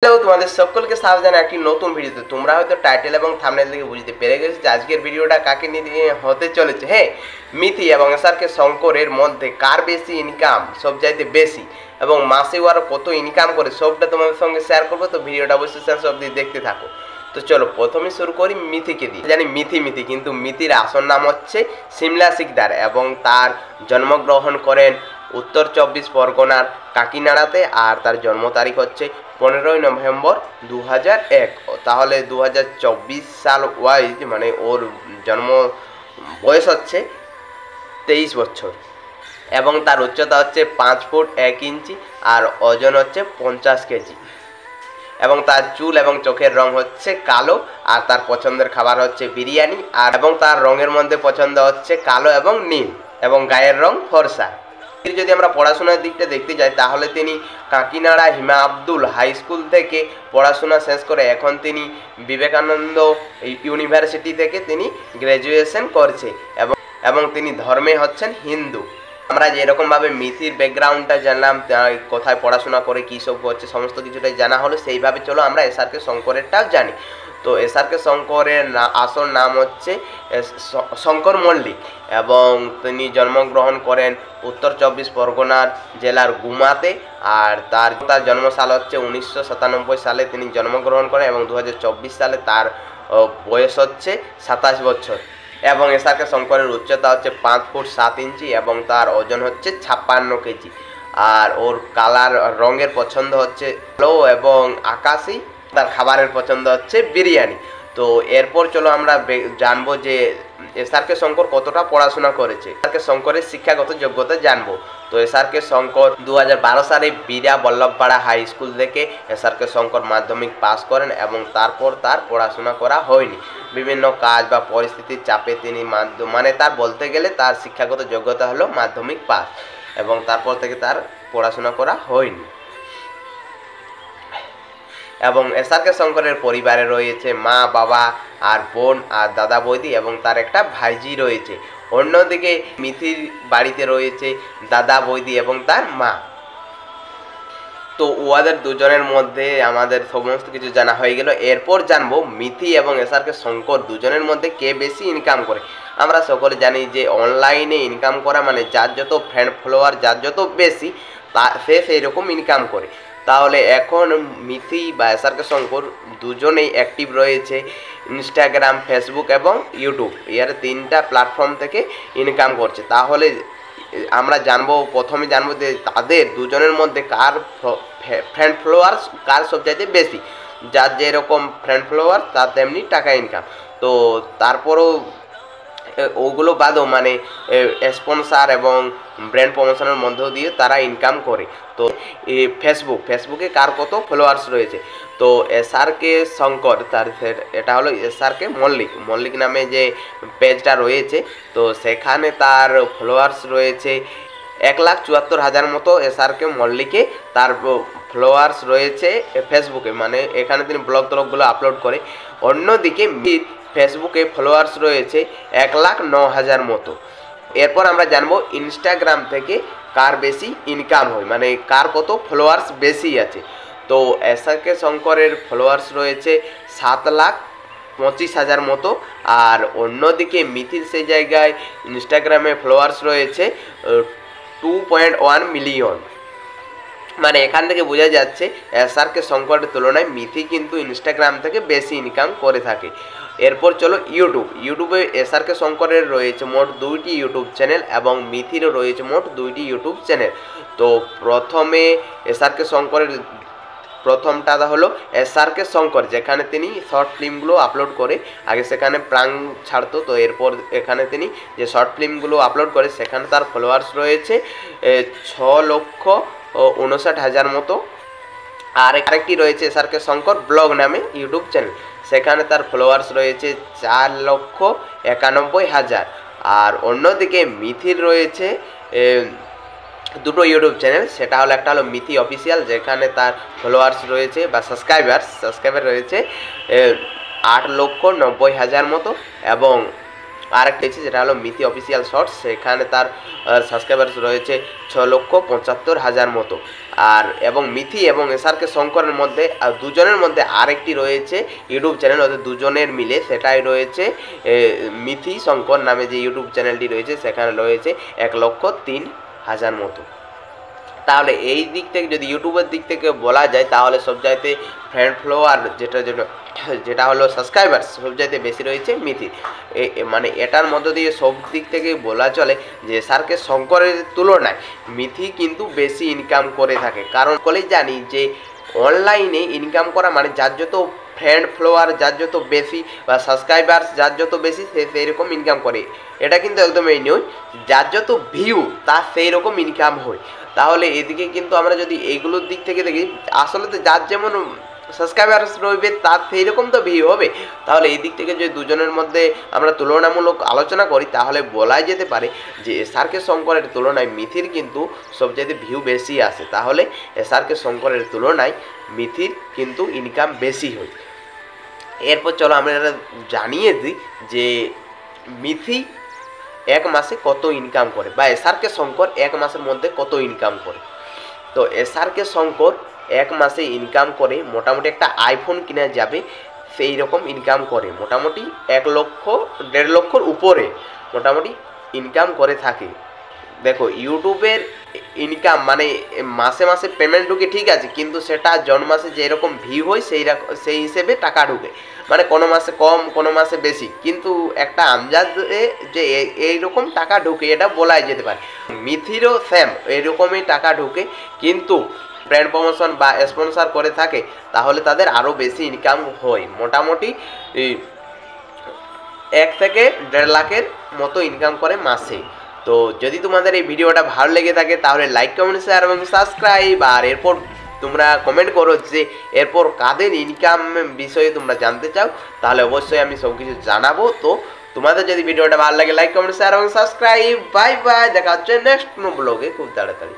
Hello, তোমাদের সকলকে স্বাগত জানাই একটি নতুন ভিডিওতে। তোমরা হয়তো টাইটেল এবং থাম্বনেল থেকে বুঝতে পেরে গেছো যে আজকের ভিডিওটা কাকে নিয়ে হতে চলেছে। হ্যাঁ, মিথি এবং এসআরকে শঙ্করের মধ্যে কার বেশি ইনকাম, সবচাইতে বেশি, এবং মাসে ওরা কত ইনকাম করে সবটা তোমাদের সঙ্গে শেয়ার করবো। তো ভিডিওটা অবশ্যই শেষ অবধি দেখতে থাকো। তো চলো প্রথমে শুরু করি মিথিকে দিয়ে। জানি মিথি কিন্তু মিথির আসল নাম হচ্ছে সিমলা শিকদার এবং তার জন্মগ্রহণ করেন উত্তর 24 পরগনার কাকিনাড়াতে। আর তার জন্ম তারিখ হচ্ছে 15ই নভেম্বর 2001। তাহলে 2024 সাল ওয়াইজ মানে ওর জন্ম বয়স হচ্ছে 23 বছর এবং তার উচ্চতা হচ্ছে 5 ফুট 1 ইঞ্চি আর ওজন হচ্ছে 50 কেজি এবং তার চুল এবং চোখের রং হচ্ছে কালো আর তার পছন্দের খাবার হচ্ছে বিরিয়ানি আর এবং তার রঙের মধ্যে পছন্দ হচ্ছে কালো এবং নীল এবং গায়ের রং ফর্সা। যদি আমরা পড়াশোনার দিকটা দেখতে যাই তাহলে তিনি কাকিনাড়া হিমা আব্দুল হাই স্কুল থেকে পড়াশোনা শেষ করে এখন তিনি বিবেকানন্দ ইউনিভার্সিটি থেকে তিনি গ্র্যাজুয়েশন করছে এবং তিনি ধর্মে হচ্ছেন হিন্দু। আমরা যেরকমভাবে মিথির ব্যাকগ্রাউন্ডটা জানলাম, কোথায় পড়াশোনা করে কী সব করছে সমস্ত কিছুটাই জানা হলো, সেইভাবে চলো আমরা এসআরকে শঙ্করেরটাও জানি। তো এসআরকে শঙ্করের আসল নাম হচ্ছে শঙ্কর মল্লিক এবং তিনি জন্মগ্রহণ করেন উত্তর 24 পরগনার জেলার গুমাতে। আর তার জন্মসাল হচ্ছে 1997 সালে তিনি জন্মগ্রহণ করেন এবং 2024 সালে তার বয়স হচ্ছে 27 বছর এবং এসআরকে শঙ্করের উচ্চতা হচ্ছে 5 ফুট 7 ইঞ্চি এবং তার ওজন হচ্ছে 56 কেজি। আর ওর কালার রঙের পছন্দ হচ্ছে কালো এবং আকাশি, তার খাবারের পছন্দ হচ্ছে বিরিয়ানি। তো এরপর চলো আমরা জানবো যে এসআরকে শঙ্কর কতটা পড়াশোনা করেছে, এসআরকে শঙ্করের শিক্ষাগত যোগ্যতা জানবো। তো এসআরকে শঙ্কর 2012 সালে বীরা বল্লভপাড়া হাই স্কুল থেকে এসআরকে শঙ্কর মাধ্যমিক পাস করেন এবং তারপর তার পড়াশোনা করা হয়নি। বিভিন্ন কাজ বা পরিস্থিতির চাপে তিনি মানে তার বলতে গেলে তার শিক্ষাগত যোগ্যতা হলো মাধ্যমিক পাস এবং তারপর থেকে তার পড়াশোনা করা হয়নি। এবং এসআরকে শঙ্করের পরিবারে রয়েছে মা, বাবা আর বোন আর দাদা বৌদি এবং তার একটা ভাইজি রয়েছে। অন্যদিকে মিথির বাড়িতে রয়েছে দাদা বৌদি এবং তার মা। তো ওদের দুজনের মধ্যে আমাদের সমস্ত কিছু জানা হয়ে গেল। এরপর জানবো মিথি এবং এসআরকে শঙ্কর দুজনের মধ্যে কে বেশি ইনকাম করে। আমরা সকলে জানি যে অনলাইনে ইনকাম করা মানে যার যত ফ্রেন্ড ফলোয়ার যার যত বেশি সে সেই রকম ইনকাম করে। তাহলে এখন মিথি বা এসআরকে শঙ্কর দুজনেই অ্যাক্টিভ রয়েছে ইনস্টাগ্রাম, ফেসবুক এবং ইউটিউব, এর 3টা প্ল্যাটফর্ম থেকে ইনকাম করছে। তাহলে আমরা প্রথমে জানবো যে তাদের দুজনের মধ্যে কার ফ্রেন্ড ফলোয়ার্স কার সবচাইতে বেশি। যার যেরকম ফ্রেন্ড ফলোয়ার তার তেমনি টাকা ইনকাম। তো তারপরেও ওগুলো বাদও মানে স্পন্সার এবং ব্র্যান্ড প্রমোশনের মধ্য দিয়ে তারা ইনকাম করে। তো ফেসবুকে কার কত ফলোয়ার্স রয়েছে। তো এসআরকে শঙ্কর এটা হলো এসআরকে মল্লিক নামে যে পেজটা রয়েছে, তো সেখানে তার ফলোয়ার্স রয়েছে 1,74,000 মতো। এসআরকে মল্লিকে তার ফলোয়ার্স রয়েছে ফেসবুকে, মানে এখানে তিনি ব্লগগুলো আপলোড করে। অন্যদিকে ফেসবুকে ফলোয়ার্স রয়েছে 1,09,000 মতো। এরপর আমরা জানবো ইনস্টাগ্রাম থেকে কার বেশি ইনকাম হয়, মানে কার কত ফলোয়ার্স বেশি আছে। তো এসআরকে শঙ্করের ফলোয়ার্স রয়েছে 7,25,000 মতো। আর অন্যদিকে মিথির সেই জায়গায় ইনস্টাগ্রামে ফলোয়ার্স রয়েছে 2.1 মিলিয়ন। মানে এখান থেকে বোঝা যাচ্ছে এসআরকে শঙ্করের তুলনায় মিথি কিন্তু ইনস্টাগ্রাম থেকে বেশি ইনকাম করে থাকে। এরপর চলো ইউটিউবে এসআরকে শঙ্করের রয়েছে মোট 2টি ইউটিউব চ্যানেল এবং মিথিরও রয়েছে মোট 2টি ইউটিউব চ্যানেল। তো প্রথমে এসআরকে শঙ্করের প্রথমটা হলো এসআরকে শঙ্কর, যেখানে তিনি শর্ট ফিল্মগুলো আপলোড করে। আগে সেখানে প্রাং ছাড়তো, তো এরপর এখানে তিনি যে শর্ট ফিল্মগুলো আপলোড করে সেখানে তার ফলোয়ার্স রয়েছে 6,59,000 মতো। আর আরেকটি রয়েছে এসআরকে শঙ্কর ব্লগ নামে ইউটিউব চ্যানেল, সেখানে তার ফলোয়ার্স রয়েছে 4,91,000। আর অন্যদিকে মিথির রয়েছে দুটো ইউটিউব চ্যানেল, সেটা হলো একটা হলো মিথি অফিসিয়াল, যেখানে তার ফলোয়ার্স রয়েছে বা সাবস্ক্রাইবার রয়েছে 8,90,000 মতো এবং আরেকটা আছে যেটা হলো মিথি অফিসিয়াল শর্টস, সেখানে তার সাবস্ক্রাইবার্স রয়েছে 6,75,000 মতো। আর এবং মিথি এবং এসআরকে শঙ্করের মধ্যে দুজনের মধ্যে আরেকটি রয়েছে ইউটিউব চ্যানেল, ওদের দুজনের মিলে, সেটাই রয়েছে মিথি শঙ্কর নামে যে ইউটিউব চ্যানেলটি রয়েছে, সেখানে রয়েছে 1,03,000 মতো। তাহলে এই দিক থেকে যদি ইউটিউবের দিক থেকে বলা যায় তাহলে সবচাইতে ফ্রেন্ড ফলোয়ার যেটা হলো সাবস্ক্রাইবার্স সবচাইতে বেশি রয়েছে মিথি। মানে এটার মধ্য দিয়ে সব দিক থেকে বলা চলে যে এসআরকে শঙ্করের তুলনায় মিথি কিন্তু বেশি ইনকাম করে থাকে। কারণ সকলেই জানি যে অনলাইনে ইনকাম করা মানে যার যত ফ্রেন্ড ফলোয়ার যার যত বেশি বা সাবস্ক্রাইবার্স যার যত বেশি সে সেই রকম ইনকাম করে, এটা কিন্তু একদমই নয়। যার যত ভিউ তার সেই রকম ইনকাম হয়। তাহলে এদিকে কিন্তু আমরা যদি এইগুলোর দিক থেকে দেখি, আসলে তো যার যেমন সাবস্ক্রাইবার্স রইবে তার সেই রকম তো ভিউ হবে। তাহলে এই দিক থেকে যদি দুজনের মধ্যে আমরা তুলনামূলক আলোচনা করি তাহলে বলাই যেতে পারে যে এসআরকে শঙ্করের তুলনায় মিথির কিন্তু সবচেয়ে ভিউ বেশি আসে। তাহলে এসআরকে শঙ্করের তুলনায় মিথির কিন্তু ইনকাম বেশি হয়। এরপর চলো আমরা জানিয়ে দিই যে মিথি এক মাসে কত ইনকাম করে বা এসআরকে শঙ্কর এক মাসের মধ্যে কত ইনকাম করে। তো এসআরকে শঙ্কর এক মাসে ইনকাম করে মোটামুটি একটা আইফোন কিনা যাবে সেই রকম ইনকাম করে, মোটামুটি 1 লক্ষ 1.5 লক্ষর উপরে মোটামুটি ইনকাম করে থাকে। দেখো ইউটিউবের ইনকাম মানে মাসে মাসে পেমেন্ট ঢুকে ঠিক আছে, কিন্তু সেটা জন মাসে যেরকম ভিউ হয় সেই হিসেবে টাকা ঢুকে, মানে কোনো মাসে কম কোনো মাসে বেশি, কিন্তু একটা আন্দাজে যে এইরকম টাকা ঢুকে এটা বলাই যেতে পারে। মিথিরও সেম এইরকমই টাকা ঢুকে, কিন্তু ব্র্যান্ড প্রমোশন বা স্পন্সর করে থাকে তাহলে তাদের আরও বেশি ইনকাম হয়, মোটামুটি 1 থেকে 1.5 লাখের মতো ইনকাম করে মাসে। তো যদি তোমাদের এই ভিডিওটা ভালো লেগে থাকে তাহলে লাইক কমেন্ট শেয়ার এবং সাবস্ক্রাইব, আর এরপর তোমরা কমেন্ট করো যে এরপর কাদের ইনকাম বিষয়ে তোমরা জানতে চাও, তাহলে অবশ্যই আমি সব কিছু জানাবো। তো তোমাদের যদি ভিডিওটা ভালো লাগে লাইক কমেন্ট শেয়ার এবং সাবস্ক্রাইব। বাই বাই, দেখা হচ্ছে নেক্সট কোনো ব্লগে খুব তাড়াতাড়ি।